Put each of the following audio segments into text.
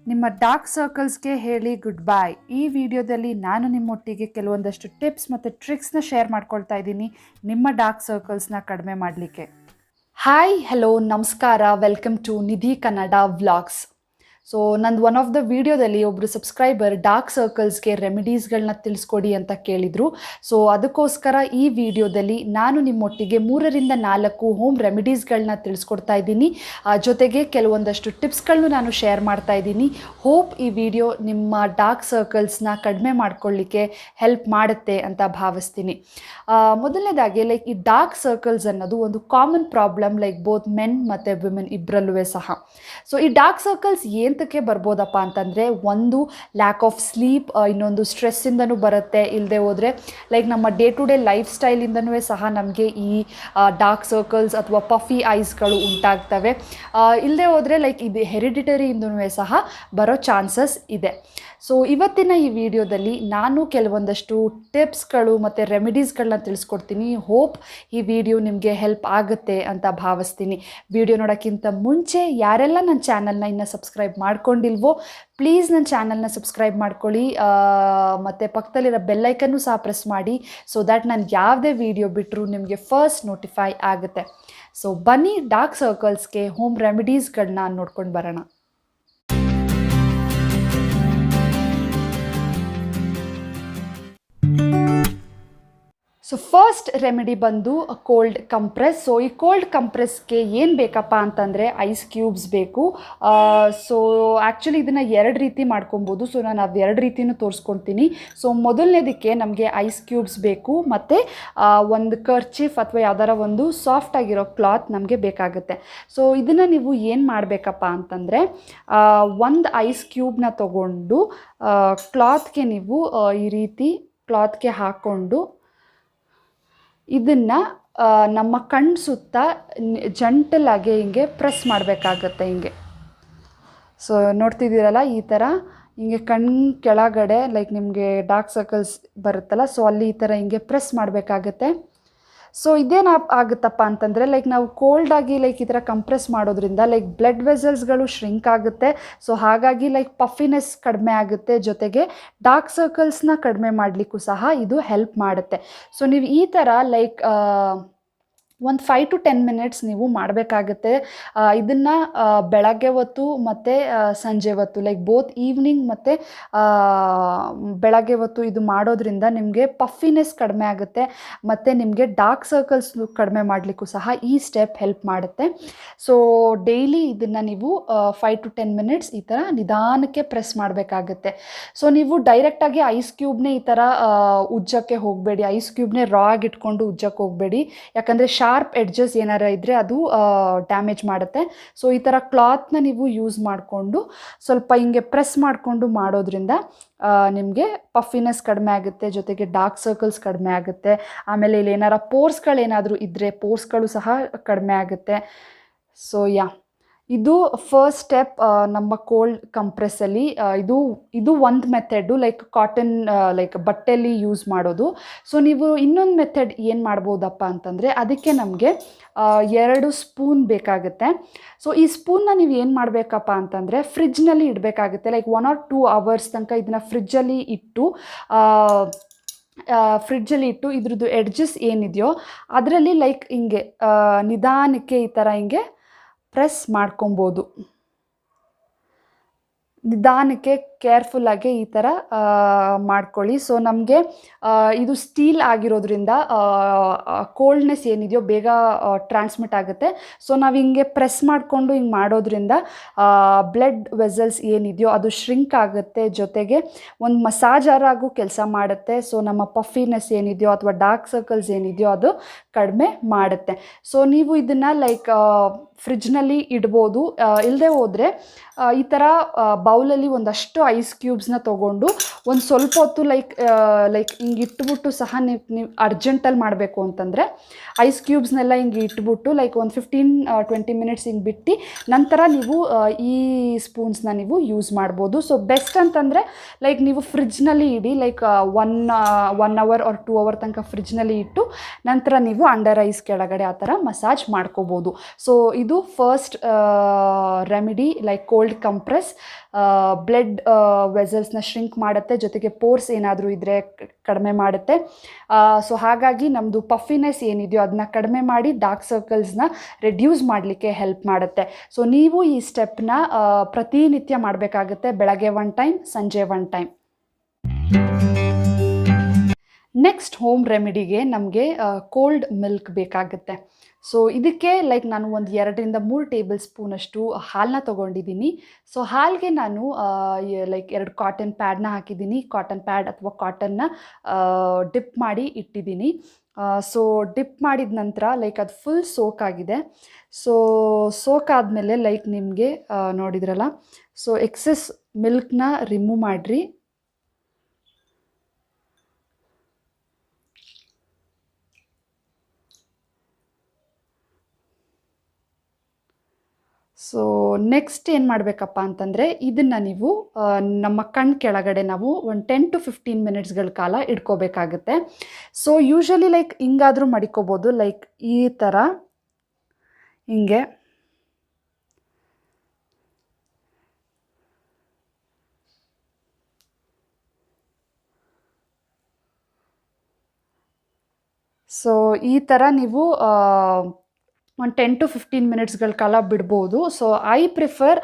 ನಿಮ್ಮ ಡಾರ್ಕ್ ಸರ್ಕಲ್ಸ್ಗೆ ಹೇಳಿ good bye. ಈ ವಿಡಿಯೋದಲ್ಲಿ ನಾನು ನಿಮ್ಮೊಟ್ಟಿಗೆ ಕೆಲವೊಂದಷ್ಟು ಟಿಪ್ಸ್ ಮತ್ತು ಟ್ರಿಕ್ಸ್ನ ಶೇರ್ ಮಾಡ್ಕೊಳ್ತಾ ಇದ್ದೀನಿ ನಿಮ್ಮ ಡಾರ್ಕ್ ಸರ್ಕಲ್ಸ್ನ ಕಡಿಮೆ ಮಾಡಲಿಕ್ಕೆ. ಹಾಯ್, ಹಲೋ, ನಮಸ್ಕಾರ, welcome to Nidhi Kannada vlogs. So ನಂದು ಒನ್ ಆಫ್ ದ ವಿಡಿಯೋದಲ್ಲಿ ಒಬ್ಬರು ಸಬ್ಸ್ಕ್ರೈಬರ್ ಡಾರ್ಕ್ ಸರ್ಕಲ್ಸ್ಗೆ ರೆಮಿಡೀಸ್ಗಳನ್ನ ತಿಳಿಸ್ಕೊಡಿ ಅಂತ ಕೇಳಿದರು. ಸೊ ಅದಕ್ಕೋಸ್ಕರ ಈ ವಿಡಿಯೋದಲ್ಲಿ ನಾನು ನಿಮ್ಮೊಟ್ಟಿಗೆ 3ರಿಂದ 4 ಹೋಮ್ ರೆಮಿಡೀಸ್ಗಳನ್ನ ತಿಳಿಸ್ಕೊಡ್ತಾ ಇದ್ದೀನಿ. ಜೊತೆಗೆ ಕೆಲವೊಂದಷ್ಟು ಟಿಪ್ಸ್ಗಳನ್ನು ನಾನು ಶೇರ್ ಮಾಡ್ತಾ ಇದ್ದೀನಿ. ಹೋಪ್ ಈ ವಿಡಿಯೋ ನಿಮ್ಮ ಡಾರ್ಕ್ ಸರ್ಕಲ್ಸ್ನ ಕಡಿಮೆ ಮಾಡ್ಕೊಳ್ಳಿಕ್ಕೆ ಹೆಲ್ಪ್ ಮಾಡುತ್ತೆ ಅಂತ ಭಾವಿಸ್ತೀನಿ. ಮೊದಲನೇದಾಗಿ ಈ ಡಾರ್ಕ್ ಸರ್ಕಲ್ಸ್ ಅನ್ನೋದು ಒಂದು ಕಾಮನ್ ಪ್ರಾಬ್ಲಮ್ ಬೋತ್ ಮೆನ್ ಮತ್ತು ವಿಮೆನ್ ಇಬ್ಬರಲ್ಲೂ ಸಹ. ಸೊ ಈ ಡಾರ್ಕ್ ಸರ್ಕಲ್ಸ್ ಏನಕ್ಕೆ ಬರ್ಬೋದಪ್ಪ ಅಂತಂದರೆ, ಒಂದು ಲ್ಯಾಕ್ ಆಫ್ ಸ್ಲೀಪ್, ಇನ್ನೊಂದು ಸ್ಟ್ರೆಸ್ಸಿಂದನೂ ಬರುತ್ತೆ. ಇಲ್ಲದೆ ಹೋದರೆ ನಮ್ಮ ಡೇ ಟು ಡೇ ಲೈಫ್ ಸ್ಟೈಲಿಂದನೂ ಸಹ ನಮಗೆ ಈ ಡಾರ್ಕ್ ಸರ್ಕಲ್ಸ್ ಅಥವಾ ಪಫಿ ಐಸ್ಗಳು ಉಂಟಾಗ್ತವೆ. ಇಲ್ಲದೆ ಹೋದರೆ ಇದು ಹೆರಿಡಿಟರಿಯಿಂದನೂ ಸಹ ಬರೋ ಚಾನ್ಸಸ್ ಇದೆ. ಸೊ ಇವತ್ತಿನ ಈ ವಿಡಿಯೋದಲ್ಲಿ ನಾನು ಕೆಲವೊಂದಷ್ಟು ಟಿಪ್ಸ್ಗಳು ಮತ್ತು ರೆಮಿಡೀಸ್ಗಳನ್ನ ತಿಳಿಸ್ಕೊಡ್ತೀನಿ. ಹೋಪ್ ಈ ವಿಡಿಯೋ ನಿಮಗೆ ಹೆಲ್ಪ್ ಆಗುತ್ತೆ ಅಂತ ಭಾವಿಸ್ತೀನಿ. ವಿಡಿಯೋ ನೋಡೋಕ್ಕಿಂತ ಮುಂಚೆ ಯಾರೆಲ್ಲ ನನ್ನ ಚಾನಲ್ನ ಇನ್ನೂ ಸಬ್ಸ್ಕ್ರೈಬ್ ಮಾಡ್ಕೊಂಡಿಲ್ವೋ ಪ್ಲೀಸ್ ನನ್ನ ಚಾನಲ್ನ ಸಬ್ಸ್ಕ್ರೈಬ್ ಮಾಡ್ಕೊಳ್ಳಿ. ಮತ್ತು ಪಕ್ಕದಲ್ಲಿರೋ ಬೆಲ್ಲೈಕನ್ನು ಸಹ ಪ್ರೆಸ್ ಮಾಡಿ, ಸೊ ದ್ಯಾಟ್ ನಾನು ಯಾವುದೇ ವಿಡಿಯೋ ಬಿಟ್ಟರು ನಿಮಗೆ ಫಸ್ಟ್ ನೋಟಿಫೈ ಆಗುತ್ತೆ. ಸೊ ಬನ್ನಿ ಡಾರ್ಕ್ ಸರ್ಕಲ್ಸ್ಗೆ ಹೋಮ್ ರೆಮಿಡೀಸ್ಗಳನ್ನ ನೋಡ್ಕೊಂಡು ಬರೋಣ. ಸೊ ಫಸ್ಟ್ ರೆಮಿಡಿ ಬಂದು ಕೋಲ್ಡ್ ಕಂಪ್ರೆಸ್. ಸೊ ಈ ಕೋಲ್ಡ್ ಕಂಪ್ರೆಸ್ಗೆ ಏನು ಬೇಕಪ್ಪ ಅಂತಂದರೆ ಐಸ್ ಕ್ಯೂಬ್ಸ್ ಬೇಕು. ಸೊ ಆ್ಯಕ್ಚುಲಿ ಇದನ್ನು 2 ರೀತಿ ಮಾಡ್ಕೊಬೋದು. ಸೊ ನಾನು ಅದು 2 ರೀತಿಯೂ ತೋರಿಸ್ಕೊಳ್ತೀನಿ. ಸೊ ಮೊದಲನೇದಕ್ಕೆ ನಮಗೆ ಐಸ್ ಕ್ಯೂಬ್ಸ್ ಬೇಕು, ಮತ್ತು ಒಂದು ಕರ್ಚೀಫ್ ಅಥವಾ ಯಾವ್ದಾರ ಒಂದು ಸಾಫ್ಟ್ ಆಗಿರೋ ಕ್ಲಾತ್ ನಮಗೆ ಬೇಕಾಗುತ್ತೆ. ಸೊ ಇದನ್ನು ನೀವು ಏನು ಮಾಡಬೇಕಪ್ಪ ಅಂತಂದರೆ, ಒಂದು ಐಸ್ ಕ್ಯೂಬ್ನ ತಗೊಂಡು ಕ್ಲಾತ್ಗೆ ನೀವು ಈ ರೀತಿ ಕ್ಲಾತ್ಗೆ ಹಾಕ್ಕೊಂಡು ಇದನ್ನು ನಮ್ಮ ಕಣ್ಣು ಸುತ್ತ ಜಂಟಲಾಗಿ ಹಿಂಗೆ ಪ್ರೆಸ್ ಮಾಡಬೇಕಾಗತ್ತೆ. ಹಿಂಗೆ ಸೊ ನೋಡ್ತಿದ್ದೀರಲ್ಲ, ಈ ಥರ ಹಿಂಗೆ ಕಣ್ಣು ಕೆಳಗಡೆ ನಿಮಗೆ ಡಾರ್ಕ್ ಸರ್ಕಲ್ಸ್ ಬರುತ್ತಲ್ಲ, ಸೊ ಅಲ್ಲಿ ಈ ಥರ ಹಿಂಗೆ ಪ್ರೆಸ್ ಮಾಡಬೇಕಾಗತ್ತೆ. ಸೊ ಇದೇನು ಆಗುತ್ತಪ್ಪ ಅಂತಂದರೆ ನಾವು ಕೋಲ್ಡಾಗಿ ಈ ಥರ ಕಂಪ್ರೆಸ್ ಮಾಡೋದ್ರಿಂದ ಬ್ಲಡ್ ವೆಸಲ್ಸ್ಗಳು ಶ್ರಿಂಕ್ ಆಗುತ್ತೆ. ಸೊ ಹಾಗಾಗಿ ಪಫಿನೆಸ್ ಕಡಿಮೆ ಆಗುತ್ತೆ, ಜೊತೆಗೆ ಡಾರ್ಕ್ ಸರ್ಕಲ್ಸ್ನ ಕಡಿಮೆ ಮಾಡಲಿಕ್ಕೂ ಸಹ ಇದು ಹೆಲ್ಪ್ ಮಾಡುತ್ತೆ. ಸೊ ನೀವು ಈ ಥರ ಒಂದು 5 to 10 ಮಿನಿಟ್ಸ್ ನೀವು ಮಾಡಬೇಕಾಗುತ್ತೆ. ಇದನ್ನು ಬೆಳಗ್ಗೆ ಹೊತ್ತು ಮತ್ತು ಸಂಜೆ ಹೊತ್ತು ಬೋತ್ ಈವ್ನಿಂಗ್ ಮತ್ತು ಬೆಳಗ್ಗೆ ಹೊತ್ತು ಇದು ಮಾಡೋದ್ರಿಂದ ನಿಮಗೆ ಪಫಿನೆಸ್ ಕಡಿಮೆ ಆಗುತ್ತೆ, ಮತ್ತು ನಿಮಗೆ ಡಾರ್ಕ್ ಸರ್ಕಲ್ಸ್ ಕಡಿಮೆ ಮಾಡಲಿಕ್ಕೂ ಸಹ ಈ ಸ್ಟೆಪ್ ಹೆಲ್ಪ್ ಮಾಡುತ್ತೆ. ಸೊ ಡೈಲಿ ಇದನ್ನು ನೀವು 5 to 10 ಮಿನಿಟ್ಸ್ ಈ ಥರ ನಿಧಾನಕ್ಕೆ ಪ್ರೆಸ್ ಮಾಡಬೇಕಾಗುತ್ತೆ. ಸೊ ನೀವು ಡೈರೆಕ್ಟಾಗಿ ಐಸ್ ಕ್ಯೂಬ್ನೇ ಈ ಥರ ಉಜ್ಜಕ್ಕೆ ಹೋಗಬೇಡಿ, ಐಸ್ ಕ್ಯೂಬ್ನೇ ರಾ ಆಗಿ ಇಟ್ಕೊಂಡು ಉಜ್ಜಕ್ಕೆ ಹೋಗಬೇಡಿ. ಯಾಕಂದರೆ ಶಾರ್ಪ್ ಎಡ್ಜಸ್ ಏನಾರ ಇದ್ದರೆ ಅದು ಡ್ಯಾಮೇಜ್ ಮಾಡುತ್ತೆ. ಸೊ ಈ ಥರ ಕ್ಲಾತ್ನ ನೀವು ಯೂಸ್ ಮಾಡಿಕೊಂಡು ಸ್ವಲ್ಪ ಹಿಂಗೆ ಪ್ರೆಸ್ ಮಾಡಿಕೊಂಡು ಮಾಡೋದ್ರಿಂದ ನಿಮಗೆ ಪಫಿನೆಸ್ ಕಡಿಮೆ ಆಗುತ್ತೆ, ಜೊತೆಗೆ ಡಾರ್ಕ್ ಸರ್ಕಲ್ಸ್ ಕಡಿಮೆ ಆಗುತ್ತೆ. ಆಮೇಲೆ ಇಲ್ಲಿ ಏನಾರ ಪೋರ್ಸ್ಗಳೇನಾದರೂ ಇದ್ದರೆ ಪೋರ್ಸ್ಗಳು ಸಹ ಕಡಿಮೆ ಆಗುತ್ತೆ. ಸೊ ಇದು ಫಸ್ಟ್ ಸ್ಟೆಪ್ ನಮ್ಮ ಕೋಲ್ಡ್ ಕಂಪ್ರೆಸ್ಸಲ್ಲಿ. ಇದು ಒಂದು ಮೆಥಡು, ಕಾಟನ್ ಬಟ್ಟೆಯಲ್ಲಿ ಯೂಸ್ ಮಾಡೋದು. ಸೊ ನೀವು ಇನ್ನೊಂದು ಮೆಥಡ್ ಏನು ಮಾಡ್ಬೋದಪ್ಪ ಅಂತಂದರೆ, ಅದಕ್ಕೆ ನಮಗೆ 2 ಸ್ಪೂನ್ ಬೇಕಾಗುತ್ತೆ. ಸೊ ಈ ಸ್ಪೂನ್ನ ನೀವು ಏನು ಮಾಡಬೇಕಪ್ಪ ಅಂತಂದರೆ ಫ್ರಿಜ್ನಲ್ಲಿ ಇಡಬೇಕಾಗುತ್ತೆ. 1 or 2 hours ತನಕ ಇದನ್ನು ಫ್ರಿಜ್ಜಲ್ಲಿ ಇಟ್ಟು ಇದ್ರದ್ದು ಎಡ್ಜಸ್ ಏನಿದೆಯೋ ಅದರಲ್ಲಿ ಹಿಂಗೆ ನಿಧಾನಕ್ಕೆ ಈ ಥರ ಹಿಂಗೆ ಪ್ರೆಸ್ ಮಾಡ್ಕೊಬೋದು. ನಿಧಾನಕ್ಕೆ ಕೇರ್ಫುಲ್ಲಾಗಿ ಈ ಥರ ಮಾಡ್ಕೊಳ್ಳಿ. ಸೊ ನಮಗೆ ಇದು ಸ್ಟೀಲ್ ಆಗಿರೋದ್ರಿಂದ ಕೋಲ್ಡ್ನೆಸ್ ಏನಿದೆಯೋ ಬೇಗ ಟ್ರಾನ್ಸ್ಮಿಟ್ ಆಗುತ್ತೆ. ಸೊ ನಾವು ಹಿಂಗೆ ಪ್ರೆಸ್ ಮಾಡಿಕೊಂಡು ಹಿಂಗೆ ಮಾಡೋದ್ರಿಂದ ಬ್ಲಡ್ ವೆಸಲ್ಸ್ ಏನಿದೆಯೋ ಅದು ಶ್ರಿಂಕ್ ಆಗುತ್ತೆ, ಜೊತೆಗೆ ಒಂದು ಮಸಾಜರ್ ಆಗು ಕೆಲಸ ಮಾಡುತ್ತೆ. ಸೊ ನಮ್ಮ ಪಫಿನೆಸ್ ಏನಿದೆಯೋ ಅಥವಾ ಡಾರ್ಕ್ ಸರ್ಕಲ್ಸ್ ಏನಿದೆಯೋ ಅದು ಕಡಿಮೆ ಮಾಡುತ್ತೆ. ಸೊ ನೀವು ಇದನ್ನು ಫ್ರಿಜ್ನಲ್ಲಿ ಇಡ್ಬೋದು. ಇಲ್ಲದೆ ಹೋದರೆ ಈ ಥರ ಬೌಲಲ್ಲಿ ಒಂದಷ್ಟು ಐಸ್ ಕ್ಯೂಬ್ಸ್ನ ತೊಗೊಂಡು ಒಂದು ಸ್ವಲ್ಪ ಹೊತ್ತು ಲೈಕ್ ಹಿಂಗೆ ಇಟ್ಬಿಟ್ಟು ಸಹ ನೀವು ಅರ್ಜೆಂಟಲ್ಲಿ ಮಾಡಬೇಕು ಅಂತಂದರೆ ಐಸ್ ಕ್ಯೂಬ್ಸ್ನೆಲ್ಲ ಹಿಂಗೆ ಇಟ್ಬಿಟ್ಟು ಲೈಕ್ ಒಂದು 15-20 ಮಿನಿಟ್ಸ್ ಹಿಂಗೆ ಬಿಟ್ಟು ನಂತರ ನೀವು ಈ ಸ್ಪೂನ್ಸ್ನ ನೀವು ಯೂಸ್ ಮಾಡ್ಬೋದು. ಸೊ ಬೆಸ್ಟ್ ಅಂತಂದರೆ ಲೈಕ್ ನೀವು ಫ್ರಿಜ್ನಲ್ಲಿ ಇಡಿ, ಲೈಕ್ 1 ಅವರ್ ಆರ್ 2 ಅವರ್ ತನಕ ಫ್ರಿಜ್ನಲ್ಲಿ ಇಟ್ಟು ನಂತರ ನೀವು ಅಂಡರ್ ಐಸ್ ಕೆಳಗಡೆ ಆ ಥರ ಮಸಾಜ್ ಮಾಡ್ಕೋಬೋದು. ಸೊ ಇದು first remedy, like cold compress blood ವೆಸಲ್ಸ್ನ ಶ್ರಿಂಕ್ ಮಾಡುತ್ತೆ, ಜೊತೆಗೆ ಪೋರ್ಸ್ ಏನಾದರೂ ಇದ್ದರೆ ಕಡಿಮೆ ಮಾಡುತ್ತೆ. ಸೊ ಹಾಗಾಗಿ ನಮ್ಮದು ಪಫಿನೆಸ್ ಏನಿದೆಯೋ ಅದನ್ನ ಕಡಿಮೆ ಮಾಡಿ ಡಾರ್ಕ್ ಸರ್ಕಲ್ಸ್ನ ರೆಡ್ಯೂಸ್ ಮಾಡಲಿಕ್ಕೆ ಹೆಲ್ಪ್ ಮಾಡುತ್ತೆ. ಸೊ ನೀವು ಈ ಸ್ಟೆಪ್ನ ಪ್ರತಿನಿತ್ಯ ಮಾಡಬೇಕಾಗುತ್ತೆ, ಬೆಳಗ್ಗೆ 1 ಟೈಮ್, ಸಂಜೆ 1 ಟೈಮ್. ನೆಕ್ಸ್ಟ್ ಹೋಮ್ ರೆಮಿಡಿಗೆ ನಮಗೆ ಕೋಲ್ಡ್ ಮಿಲ್ಕ್ ಬೇಕಾಗುತ್ತೆ. ಸೊ ಇದಕ್ಕೆ ಲೈಕ್ ನಾನು ಒಂದು 2-3 ಟೇಬಲ್ ಸ್ಪೂನಷ್ಟು ಹಾಲನ್ನ ತೊಗೊಂಡಿದ್ದೀನಿ. ಸೊ ಹಾಲಿಗೆ ನಾನು ಲೈಕ್ 2 ಕಾಟನ್ ಪ್ಯಾಡ್ನ ಹಾಕಿದ್ದೀನಿ. ಕಾಟನ್ ಪ್ಯಾಡ್ ಅಥವಾ ಕಾಟನ್ನ ಡಿಪ್ ಮಾಡಿ ಇಟ್ಟಿದ್ದೀನಿ. ಸೊ ಡಿಪ್ ಮಾಡಿದ ನಂತರ ಲೈಕ್ ಅದು ಫುಲ್ ಸೋಕ್ ಆಗಿದೆ. ಸೊ ಸೋಕ್ ಆದಮೇಲೆ ಲೈಕ್ ನಿಮಗೆ ನೋಡಿದ್ರಲ್ಲ, ಸೊ ಎಕ್ಸೆಸ್ ಮಿಲ್ಕ್ನ ರಿಮೂವ್ ಮಾಡಿರಿ. ಸೊ ನೆಕ್ಸ್ಟ್ ಏನು ಮಾಡಬೇಕಪ್ಪ ಅಂತಂದರೆ ಇದನ್ನು ನೀವು ನಮ್ಮ ಕಣ್ಣು ಕೆಳಗಡೆ ನಾವು ಒಂದು 10-15 ಮಿನಿಟ್ಸ್ಗಳ ಕಾಲ ಇಟ್ಕೋಬೇಕಾಗುತ್ತೆ. ಸೊ ಯೂಶ್ವಲಿ ಲೈಕ್ ಹಿಂಗಾದರೂ ಮಡಿಕೋಬೋದು, ಲೈಕ್ ಈ ಥರ ಹಿಂಗೆ. ಸೊ ಈ ಥರ ನೀವು ಒಂದು 10-15 ಮಿನಿಟ್ಸ್ಗಳ ಕಾಲ ಬಿಡ್ಬೋದು. ಸೊ ಐ ಪ್ರಿಫರ್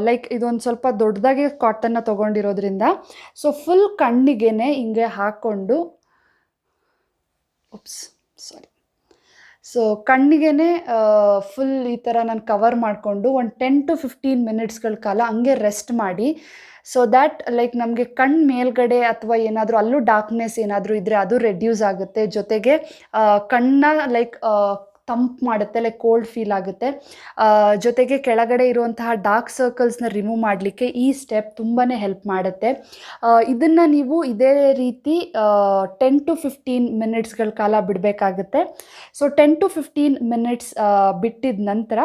ಲೈಕ್ ಇದೊಂದು ಸ್ವಲ್ಪ ದೊಡ್ಡದಾಗಿ ಕಾಟನ್ನ ತೊಗೊಂಡಿರೋದ್ರಿಂದ ಸೊ ಫುಲ್ ಕಣ್ಣಿಗೆ ಹಿಂಗೆ ಹಾಕ್ಕೊಂಡು ಸೊ ಕಣ್ಣಿಗೆ ಫುಲ್ ಈ ಥರ ನಾನು ಕವರ್ ಮಾಡಿಕೊಂಡು ಒಂದು 10-15 ಮಿನಿಟ್ಸ್ಗಳ ಕಾಲ ಹಂಗೆ ರೆಸ್ಟ್ ಮಾಡಿ. ಸೊ ದ್ಯಾಟ್ ಲೈಕ್ ನಮಗೆ ಕಣ್ಣು ಮೇಲ್ಗಡೆ ಅಥವಾ ಏನಾದರೂ ಅಲ್ಲೂ ಡಾರ್ಕ್ನೆಸ್ ಏನಾದರೂ ಇದ್ದರೆ ಅದು ರೆಡ್ಯೂಸ್ ಆಗುತ್ತೆ, ಜೊತೆಗೆ ಕಣ್ಣ ಲೈಕ್ ತಂಪು ಮಾಡುತ್ತೆ, ಲೈಕ್ ಕೋಲ್ಡ್ ಫೀಲ್ ಆಗುತ್ತೆ. ಜೊತೆಗೆ ಕೆಳಗಡೆ ಇರುವಂತಹ ಡಾರ್ಕ್ ಸರ್ಕಲ್ಸ್ನ ರಿಮೂವ್ ಮಾಡಲಿಕ್ಕೆ ಈ ಸ್ಟೆಪ್ ತುಂಬಾ ಹೆಲ್ಪ್ ಮಾಡುತ್ತೆ. ಇದನ್ನು ನೀವು ಇದೇ ರೀತಿ 10-15 ಮಿನಿಟ್ಸ್ಗಳ ಕಾಲ ಬಿಡಬೇಕಾಗುತ್ತೆ. ಸೊ 10-15 ಮಿನಿಟ್ಸ್ ಬಿಟ್ಟಿದ ನಂತರ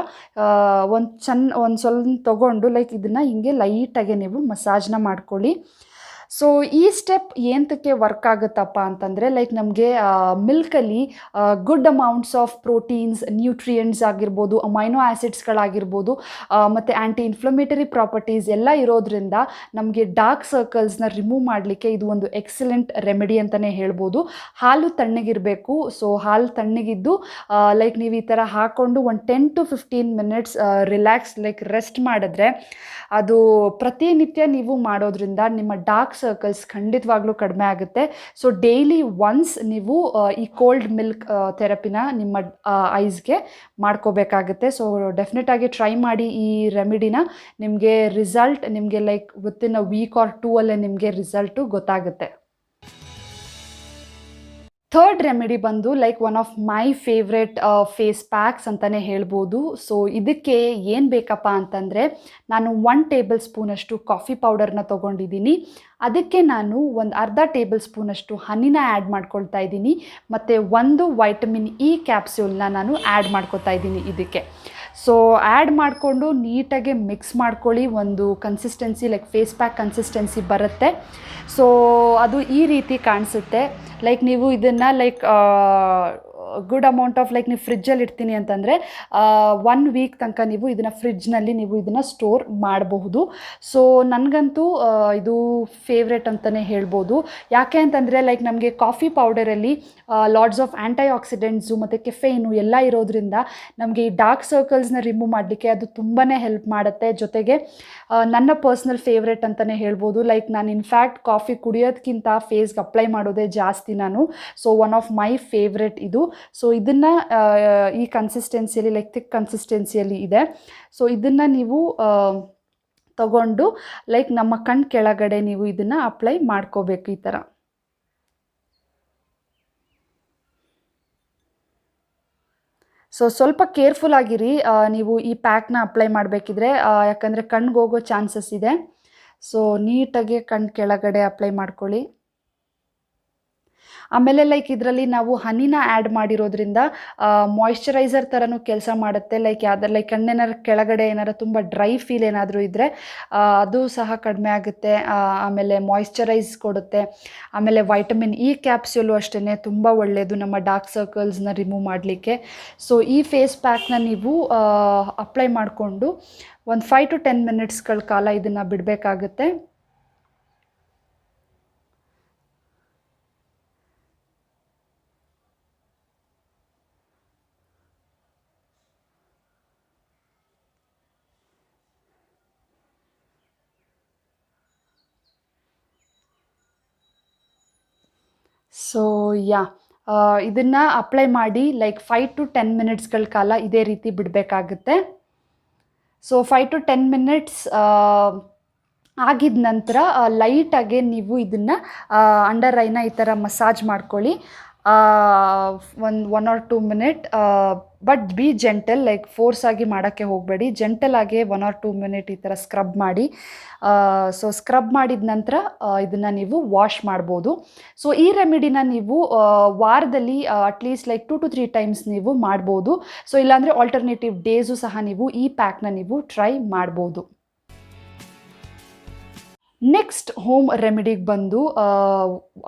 ಒಂದು ಸ್ವಲ್ಪ ತೊಗೊಂಡು ಲೈಕ್ ಇದನ್ನು ಹಿಂಗೆ ಲೈಟಾಗೆ ನೀವು ಮಸಾಜ್ನ ಮಾಡ್ಕೊಳ್ಳಿ. ಸೊ ಈ ಸ್ಟೆಪ್ ಏನಕ್ಕೆ ವರ್ಕ್ ಆಗುತ್ತಪ್ಪ ಅಂತಂದರೆ ಲೈಕ್ ನಮಗೆ ಮಿಲ್ಕಲ್ಲಿ good amounts of proteins, nutrients ಆಗಿರ್ಬೋದು, ಅಮೈನೋ ಆ್ಯಸಿಡ್ಸ್ಗಳಾಗಿರ್ಬೋದು, ಮತ್ತು ಆ್ಯಂಟಿ ಇನ್ಫ್ಲಮೇಟರಿ ಪ್ರಾಪರ್ಟೀಸ್ ಎಲ್ಲ ಇರೋದ್ರಿಂದ ನಮಗೆ ಡಾರ್ಕ್ ಸರ್ಕಲ್ಸ್ನ ರಿಮೂವ್ ಮಾಡಲಿಕ್ಕೆ ಇದು ಒಂದು ಎಕ್ಸಲೆಂಟ್ ರೆಮಿಡಿ ಅಂತಲೇ ಹೇಳ್ಬೋದು. ಹಾಲು ತಣ್ಣಗಿರಬೇಕು. ಸೊ ಹಾಲು ತಣ್ಣಗಿದ್ದು ಲೈಕ್ ನೀವು ಈ ಥರ ಹಾಕ್ಕೊಂಡು ಒಂದು 10-15 ಮಿನಿಟ್ಸ್ ರಿಲ್ಯಾಕ್ಸ್ ಲೈಕ್ ರೆಸ್ಟ್ ಮಾಡಿದ್ರೆ ಅದು ಪ್ರತಿನಿತ್ಯ ನೀವು ಮಾಡೋದ್ರಿಂದ ನಿಮ್ಮ ಡಾರ್ಕ್ ಸರ್ಕಲ್ಸ್ ಖಂಡಿತವಾಗ್ಲೂ ಕಡಿಮೆ ಆಗುತ್ತೆ. ಸೊ ಡೈಲಿ ಒನ್ಸ್ ನೀವು ಈ ಕೋಲ್ಡ್ ಮಿಲ್ಕ್ ಥೆರಪಿನ ನಿಮ್ಮ ಐಸ್ಗೆ ಮಾಡ್ಕೋಬೇಕಾಗುತ್ತೆ. ಸೊ ಡೆಫಿನೆಟಾಗಿ ಟ್ರೈ ಮಾಡಿ ಈ ರೆಮಿಡಿನ. ನಿಮಗೆ ರಿಸಲ್ಟ್ ನಿಮಗೆ like within a week or 2 ಅಲ್ಲೇ ನಿಮಗೆ ರಿಸಲ್ಟು ಗೊತ್ತಾಗುತ್ತೆ. ಥರ್ಡ್ ರೆಮಿಡಿ ಬಂದು like one of my favourite face packs ಅಂತಲೇ ಹೇಳ್ಬೋದು. ಸೊ ಇದಕ್ಕೆ ಏನು ಬೇಕಪ್ಪ ಅಂತಂದರೆ ನಾನು 1 ಟೇಬಲ್ ಸ್ಪೂನಷ್ಟು ಕಾಫಿ ಪೌಡರ್ನ ತೊಗೊಂಡಿದ್ದೀನಿ. ಅದಕ್ಕೆ ನಾನು ಒಂದು ಅರ್ಧ ಟೇಬಲ್ ಸ್ಪೂನಷ್ಟು ಹನಿನ ಆ್ಯಡ್ ಮಾಡ್ಕೊಳ್ತಾ ಇದ್ದೀನಿ, ಮತ್ತು 1 ವೈಟಮಿನ್ ಇ ಕ್ಯಾಪ್ಸ್ಯೂಲ್ನ ನಾನು ಆ್ಯಡ್ ಮಾಡ್ಕೊತಾ ಇದ್ದೀನಿ ಇದಕ್ಕೆ. ಸೊ ಆ್ಯಡ್ ಮಾಡಿಕೊಂಡು ನೀಟಾಗಿ ಮಿಕ್ಸ್ ಮಾಡ್ಕೊಳ್ಳಿ. ಒಂದು consistency like face pack consistency ಬರುತ್ತೆ. ಸೊ ಅದು ಈ ರೀತಿ ಕಾಣಿಸುತ್ತೆ. ಲೈಕ್ ನೀವು ಇದನ್ನು like good amount of like ನೀವು ಫ್ರಿಜ್ಜಲ್ಲಿ ಇಡ್ತೀನಿ ಅಂತಂದರೆ 1 ವೀಕ್ ತನಕ ನೀವು ಇದನ್ನು ಫ್ರಿಡ್ಜ್ನಲ್ಲಿ ನೀವು ಇದನ್ನು ಸ್ಟೋರ್ ಮಾಡಬಹುದು. ಸೊ ನನಗಂತೂ ಇದು ಫೇವ್ರೆಟ್ ಅಂತಲೇ ಹೇಳ್ಬೋದು. ಯಾಕೆ ಅಂತಂದರೆ ಲೈಕ್ ನಮಗೆ ಕಾಫಿ ಪೌಡರಲ್ಲಿ ಲಾಟ್ಸ್ ಆಫ್ ಆ್ಯಂಟಿ ಆಕ್ಸಿಡೆಂಟ್ಸು ಮತ್ತು ಕೆಫೆಯಿನು ಎಲ್ಲ ಇರೋದ್ರಿಂದ ನಮಗೆ ಈ ಡಾರ್ಕ್ ಸರ್ಕಲ್ಸ್ನ ರಿಮೂವ್ ಮಾಡಲಿಕ್ಕೆ ಅದು ತುಂಬಾ ಹೆಲ್ಪ್ ಮಾಡುತ್ತೆ. ಜೊತೆಗೆ ನನ್ನ ಪರ್ಸ್ನಲ್ ಫೇವ್ರೆಟ್ ಅಂತಲೇ ಹೇಳ್ಬೋದು. ಲೈಕ್ ನಾನು ಇನ್ಫ್ಯಾಕ್ಟ್ ಕಾಫಿ ಕುಡಿಯೋದಕ್ಕಿಂತ ಫೇಸ್ಗೆ ಅಪ್ಲೈ ಮಾಡೋದೇ ಜಾಸ್ತಿ ನಾನು. So one of my favourite ಇದು. ಸೊ ಇದನ್ನು ಈ ಕನ್ಸಿಸ್ಟೆನ್ಸಿಯಲ್ಲಿ ಲೈಕ್ ಥಿಕ್ ಕನ್ಸಿಸ್ಟೆನ್ಸಿಯಲ್ಲಿ ಇದೆ. ಸೊ ಇದನ್ನು ನೀವು ತಗೊಂಡು ಲೈಕ್ ನಮ್ಮ ಕಣ್ಣು ಕೆಳಗಡೆ ನೀವು ಇದನ್ನು ಅಪ್ಲೈ ಮಾಡ್ಕೋಬೇಕು ಈ ಥರ. ಸೊ ಸ್ವಲ್ಪ ಕೇರ್ಫುಲ್ ಆಗಿರಿ ನೀವು ಈ ಪ್ಯಾಕ್ನ ಅಪ್ಲೈ ಮಾಡಬೇಕಿದ್ರೆ, ಯಾಕಂದರೆ ಕಣ್ಣಿಗೆ ಹೋಗೋ ಚಾನ್ಸಸ್ ಇದೆ. ಸೊ ನೀಟಾಗಿ ಕಣ್ಣು ಕೆಳಗಡೆ ಅಪ್ಲೈ ಮಾಡ್ಕೊಳ್ಳಿ. ಆಮೇಲೆ ಲೈಕ್ ಇದರಲ್ಲಿ ನಾವು ಹನಿನ ಆ್ಯಡ್ ಮಾಡಿರೋದ್ರಿಂದ ಮಾಯ್ಶ್ಚರೈಸರ್ ಥರನೂ ಕೆಲಸ ಮಾಡುತ್ತೆ. ಲೈಕ್ ಲೈಕ್ ಕಣ್ಣೇನಾರು ಕೆಳಗಡೆ ಏನಾರು ತುಂಬ ಡ್ರೈ ಫೀಲ್ ಏನಾದರೂ ಇದ್ದರೆ ಅದು ಸಹ ಕಡಿಮೆ ಆಗುತ್ತೆ. ಆಮೇಲೆ ಮಾಯ್ಶ್ಚರೈಸ್ ಕೊಡುತ್ತೆ. ಆಮೇಲೆ ವೈಟಮಿನ್ ಇ ಕ್ಯಾಪ್ಸ್ಯೂಲು ಅಷ್ಟೇ ತುಂಬ ಒಳ್ಳೆಯದು ನಮ್ಮ ಡಾರ್ಕ್ ಸರ್ಕಲ್ಸ್ನ ರಿಮೂವ್ ಮಾಡಲಿಕ್ಕೆ. ಸೊ ಈ ಫೇಸ್ ಪ್ಯಾಕ್ನ ನೀವು ಅಪ್ಲೈ ಮಾಡಿಕೊಂಡು ಒಂದು 5 to 10 ಮಿನಿಟ್ಸ್ಗಳ ಕಾಲ ಇದನ್ನು ಬಿಡಬೇಕಾಗುತ್ತೆ. ಸೊ ಇದನ್ನು ಅಪ್ಲೈ ಮಾಡಿ ಲೈಕ್ 5 to 10 ಮಿನಿಟ್ಸ್ಗಳ ಕಾಲ ಇದೇ ರೀತಿ ಬಿಡಬೇಕಾಗುತ್ತೆ. ಸೊ 5 to 10 ಮಿನಿಟ್ಸ್ ಆಗಿದ ನಂತರ ಲೈಟಾಗೆ ನೀವು ಇದನ್ನು ಅಂಡರ್ ಐನ ಈ ಥರ ಮಸಾಜ್ ಮಾಡ್ಕೊಳ್ಳಿ. ಒಂದು 1 or 2 minute, but B gentle, like force ಆಗಿ ಮಾಡೋಕ್ಕೆ ಹೋಗಬೇಡಿ. ಜೆಂಟಲ್ ಆಗಿ 1 or 2 ಮಿನಿಟ್ ಈ ಥರ ಸ್ಕ್ರಬ್ ಮಾಡಿ. ಸೊ ಸ್ಕ್ರಬ್ ಮಾಡಿದ ನಂತರ ಇದನ್ನು ನೀವು ವಾಶ್ ಮಾಡ್ಬೋದು. ಸೊ ಈ ರೆಮಿಡಿನ ನೀವು ವಾರದಲ್ಲಿ ಅಟ್ಲೀಸ್ಟ್ ಲೈಕ್ 2 to 3 ಟೈಮ್ಸ್ ನೀವು ಮಾಡ್ಬೋದು. ಸೊ ಇಲ್ಲಾಂದರೆ ಆಲ್ಟರ್ನೇಟಿವ್ ಡೇಸು ಸಹ ನೀವು ಈ ಪ್ಯಾಕ್ನ ನೀವು ಟ್ರೈ ಮಾಡ್ಬೋದು. ನೆಕ್ಸ್ಟ್ ಹೋಮ್ ರೆಮಿಡಿಗೆ ಬಂದು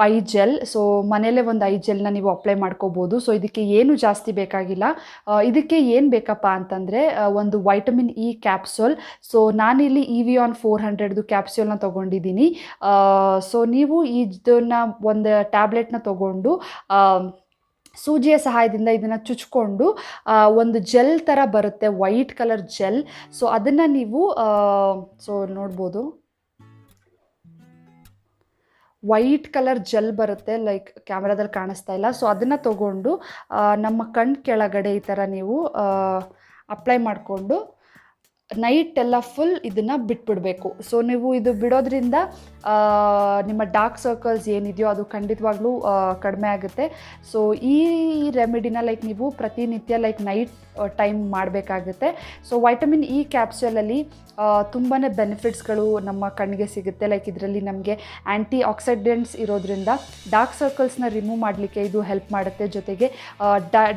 ಐ ಜೆಲ್. ಸೊ ಮನೆಯಲ್ಲೇ ಒಂದು ಐ ಜೆಲ್ನ ನೀವು ಅಪ್ಲೈ ಮಾಡ್ಕೋಬೋದು. ಸೊ ಇದಕ್ಕೆ ಏನು ಜಾಸ್ತಿ ಬೇಕಾಗಿಲ್ಲ. ಇದಕ್ಕೆ ಏನು ಬೇಕಪ್ಪ ಅಂತಂದರೆ ಒಂದು ವೈಟಮಿನ್ ಇ ಕ್ಯಾಪ್ಸೂಲ್. ಸೊ ನಾನಿಲ್ಲಿ EVON 400ದು ಕ್ಯಾಪ್ಸೂಲ್ನ ತೊಗೊಂಡಿದ್ದೀನಿ. ಸೊ ನೀವು ಇದನ್ನು ಒಂದು ಟ್ಯಾಬ್ಲೆಟ್ನ ತೊಗೊಂಡು ಸೂಜಿಯ ಸಹಾಯದಿಂದ ಇದನ್ನು ಚುಚ್ಕೊಂಡು ಒಂದು ಜೆಲ್ ಥರ ಬರುತ್ತೆ, ವೈಟ್ ಕಲರ್ ಜೆಲ್. ಸೊ ಅದನ್ನು ನೀವು ನೋಡ್ಬೋದು, ವೈಟ್ ಕಲರ್ ಜೆಲ್ ಬರುತ್ತೆ, ಲೈಕ್ ಕ್ಯಾಮ್ರಾದಲ್ಲಿ ಕಾಣಿಸ್ತಾ ಇಲ್ಲ. ಸೊ ಅದನ್ನು ತೊಗೊಂಡು ನಮ್ಮ ಕಣ್ಣು ಕೆಳಗಡೆ ಈ ಥರ ನೀವು ಅಪ್ಲೈ ಮಾಡಿಕೊಂಡು ನೈಟ್ ಎಲ್ಲ ಫುಲ್ ಇದನ್ನು ಬಿಟ್ಬಿಡಬೇಕು. ಸೊ ನೀವು ಇದು ಬಿಡೋದ್ರಿಂದ ನಿಮ್ಮ ಡಾರ್ಕ್ ಸರ್ಕಲ್ಸ್ ಏನಿದೆಯೋ ಅದು ಖಂಡಿತವಾಗ್ಲೂ ಕಡಿಮೆ ಆಗುತ್ತೆ. ಸೊ ಈ ರೆಮಿಡಿನ ಲೈಕ್ ನೀವು ಪ್ರತಿನಿತ್ಯ ಲೈಕ್ ನೈಟ್ ಟೈಮ್ ಮಾಡಬೇಕಾಗುತ್ತೆ. ಸೊ ವೈಟಮಿನ್ ಇ ಕ್ಯಾಪ್ಸೂಲಲ್ಲಿ ತುಂಬಾ ಬೆನಿಫಿಟ್ಸ್ಗಳು ನಮ್ಮ ಕಣ್ಣಿಗೆ ಸಿಗುತ್ತೆ. ಲೈಕ್ ಇದರಲ್ಲಿ ನಮಗೆ ಆ್ಯಂಟಿ ಆಕ್ಸಿಡೆಂಟ್ಸ್ ಇರೋದ್ರಿಂದ ಡಾರ್ಕ್ ಸರ್ಕಲ್ಸ್ನ ರಿಮೂವ್ ಮಾಡಲಿಕ್ಕೆ ಇದು ಹೆಲ್ಪ್ ಮಾಡುತ್ತೆ. ಜೊತೆಗೆ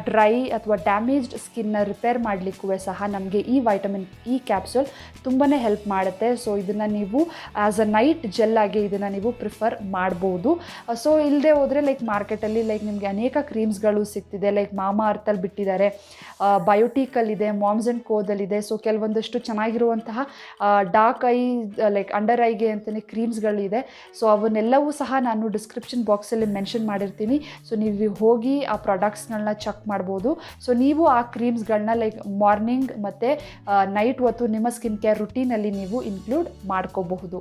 ಡ್ರೈ ಅಥವಾ ಡ್ಯಾಮೇಜ್ಡ್ ಸ್ಕಿನ್ನ ರಿಪೇರ್ ಮಾಡಲಿಕ್ಕೂ ಸಹ ನಮಗೆ ಈ ವೈಟಮಿನ್ ಇ ಕ್ಯಾಪ್ಸೂಲ್ ತುಂಬಾ ಹೆಲ್ಪ್ ಮಾಡುತ್ತೆ. ಸೊ ಇದನ್ನು ನೀವು ಆ್ಯಸ್ ಅ ನೈಟ್ ಜೆಲ್ ಆಗಿ ಇದನ್ನು ನೀವು ಪ್ರಿಫರ್ ಮಾಡ್ಬೋದು. ಸೊ ಇಲ್ಲದೆ ಹೋದರೆ ಲೈಕ್ ಮಾರ್ಕೆಟಲ್ಲಿ ಲೈಕ್ ನಿಮಗೆ ಅನೇಕ ಕ್ರೀಮ್ಸ್ಗಳು ಸಿಗ್ತಿದೆ. ಲೈಕ್ ಮಾಮಾ ಅರ್ಥಲ್ಲಿ ಬಿಟ್ಟಿದ್ದಾರೆ, ಬಯೋಟಿಕಲ್ಲಿದೆ, ಮಾಮ್ಸ್ ಆ್ಯಂಡ್ ಕೋದಲ್ಲಿದೆ. ಸೊ ಕೆಲವೊಂದಷ್ಟು ಚೆನ್ನಾಗಿರುವಂತಹ ಡಾರ್ಕ್ ಐ ಲೈಕ್ ಅಂಡರ್ ಐಗೆ ಅಂತಲೇ ಕ್ರೀಮ್ಸ್ಗಳಿದೆ. ಸೊ ಅವನ್ನೆಲ್ಲವೂ ಸಹ ನಾನು ಡಿಸ್ಕ್ರಿಪ್ಷನ್ ಬಾಕ್ಸಲ್ಲಿ ಮೆನ್ಷನ್ ಮಾಡಿರ್ತೀನಿ. ಸೊ ನೀವು ಹೋಗಿ ಆ ಪ್ರಾಡಕ್ಟ್ಸ್ಗಳನ್ನ ಚೆಕ್ ಮಾಡ್ಬೋದು. ಸೊ ನೀವು ಆ ಕ್ರೀಮ್ಸ್ಗಳನ್ನ ಲೈಕ್ ಮಾರ್ನಿಂಗ್ ಮತ್ತು ನೈಟ್ ಹೊತ್ತು ನಿಮ್ಮ ಸ್ಕಿನ್ ಕೇರ್ ರುಟೀನಲ್ಲಿ ನೀವು ಇನ್ಕ್ಲೂಡ್ ಮಾಡ್ಕೋಬಹುದು.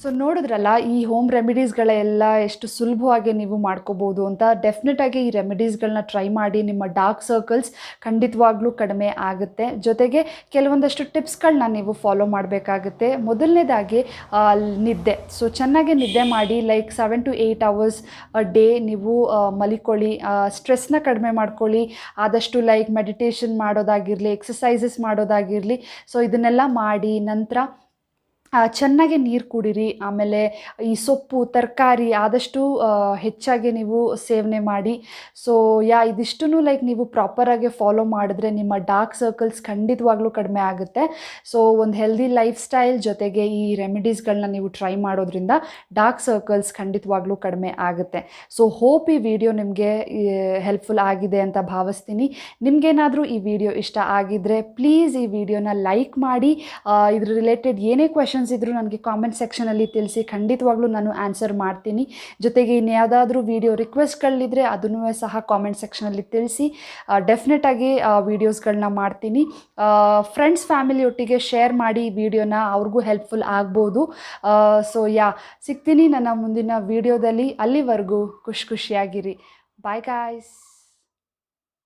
ಸೊ ನೋಡಿದ್ರಲ್ಲ ಈ ಹೋಮ್ ರೆಮಿಡೀಸ್ಗಳೆಲ್ಲ ಎಷ್ಟು ಸುಲಭವಾಗಿ ನೀವು ಮಾಡ್ಕೋಬೋದು ಅಂತ. ಡೆಫಿನೆಟಾಗಿ ಈ ರೆಮಿಡೀಸ್ಗಳನ್ನ ಟ್ರೈ ಮಾಡಿ, ನಿಮ್ಮ ಡಾರ್ಕ್ ಸರ್ಕಲ್ಸ್ ಖಂಡಿತವಾಗ್ಲೂ ಕಡಿಮೆ ಆಗುತ್ತೆ. ಜೊತೆಗೆ ಕೆಲವೊಂದಷ್ಟು ಟಿಪ್ಸ್ಗಳನ್ನ ನೀವು ಫಾಲೋ ಮಾಡಬೇಕಾಗುತ್ತೆ. ಮೊದಲನೇದಾಗಿ ನಿದ್ದೆ. ಸೊ ಚೆನ್ನಾಗಿ ನಿದ್ದೆ ಮಾಡಿ, like 7 to 8 hours a day ನೀವು ಮಲಿಕೊಳ್ಳಿ. ಸ್ಟ್ರೆಸ್ನ ಕಡಿಮೆ ಮಾಡ್ಕೊಳ್ಳಿ. ಆದಷ್ಟು ಲೈಕ್ ಮೆಡಿಟೇಷನ್ ಮಾಡೋದಾಗಿರಲಿ, ಎಕ್ಸಸೈಸಸ್ ಮಾಡೋದಾಗಿರಲಿ. ಸೊ ಇದನ್ನೆಲ್ಲ ಮಾಡಿ ನಂತರ ಚೆನ್ನಾಗಿ ನೀರು ಕುಡೀರಿ. ಆಮೇಲೆ ಈ ಸೊಪ್ಪು ತರಕಾರಿ ಆದಷ್ಟು ಹೆಚ್ಚಾಗಿ ನೀವು ಸೇವನೆ ಮಾಡಿ. ಸೊ ಇದಿಷ್ಟೂ ಲೈಕ್ ನೀವು ಪ್ರಾಪರಾಗಿ ಫಾಲೋ ಮಾಡಿದ್ರೆ ನಿಮ್ಮ ಡಾರ್ಕ್ ಸರ್ಕಲ್ಸ್ ಖಂಡಿತವಾಗ್ಲೂ ಕಡಿಮೆ ಆಗುತ್ತೆ. ಸೊ ಒಂದು ಹೆಲ್ದಿ ಲೈಫ್ ಸ್ಟೈಲ್ ಜೊತೆಗೆ ಈ ರೆಮಿಡೀಸ್ಗಳನ್ನ ನೀವು ಟ್ರೈ ಮಾಡೋದ್ರಿಂದ ಡಾರ್ಕ್ ಸರ್ಕಲ್ಸ್ ಖಂಡಿತವಾಗ್ಲೂ ಕಡಿಮೆ ಆಗುತ್ತೆ. ಸೊ ಹೋಪ್ ಈ ವಿಡಿಯೋ ನಿಮಗೆ ಹೆಲ್ಪ್ಫುಲ್ ಆಗಿದೆ ಅಂತ ಭಾವಿಸ್ತೀನಿ. ನಿಮಗೇನಾದರೂ ಈ ವಿಡಿಯೋ ಇಷ್ಟ ಆಗಿದ್ದರೆ ಪ್ಲೀಸ್ ಈ ವಿಡಿಯೋನ ಲೈಕ್ ಮಾಡಿ. ಇದ್ರ ರಿಲೇಟೆಡ್ ಏನೇ ಕ್ವೆಶನ್ಸ್ ಇದ್ದರೂ ನನಗೆ ಕಾಮೆಂಟ್ ಸೆಕ್ಷನಲ್ಲಿ ತಿಳಿಸಿ, ಖಂಡಿತವಾಗ್ಲೂ ನಾನು ಆನ್ಸರ್ ಮಾಡ್ತೀನಿ. ಜೊತೆಗೆ ಇನ್ಯಾವುದಾದ್ರೂ ವಿಡಿಯೋ ರಿಕ್ವೆಸ್ಟ್ಗಳಿದ್ದರೆ ಅದನ್ನು ಸಹ ಕಾಮೆಂಟ್ ಸೆಕ್ಷನಲ್ಲಿ ತಿಳಿಸಿ. ಡೆಫಿನೆಟಾಗಿ ವೀಡಿಯೋಸ್ಗಳನ್ನ ಮಾಡ್ತೀನಿ. ಫ್ರೆಂಡ್ಸ್ ಫ್ಯಾಮಿಲಿ ಒಟ್ಟಿಗೆ ಶೇರ್ ಮಾಡಿ ಈ ವಿಡಿಯೋನ, ಅವ್ರಿಗೂ ಹೆಲ್ಪ್ಫುಲ್ ಆಗ್ಬೋದು. ಸೊ ಸಿಗ್ತೀನಿ ನನ್ನ ಮುಂದಿನ ವಿಡಿಯೋದಲ್ಲಿ. ಅಲ್ಲಿವರೆಗೂ ಖುಷಿಯಾಗಿರಿ. Bye guys.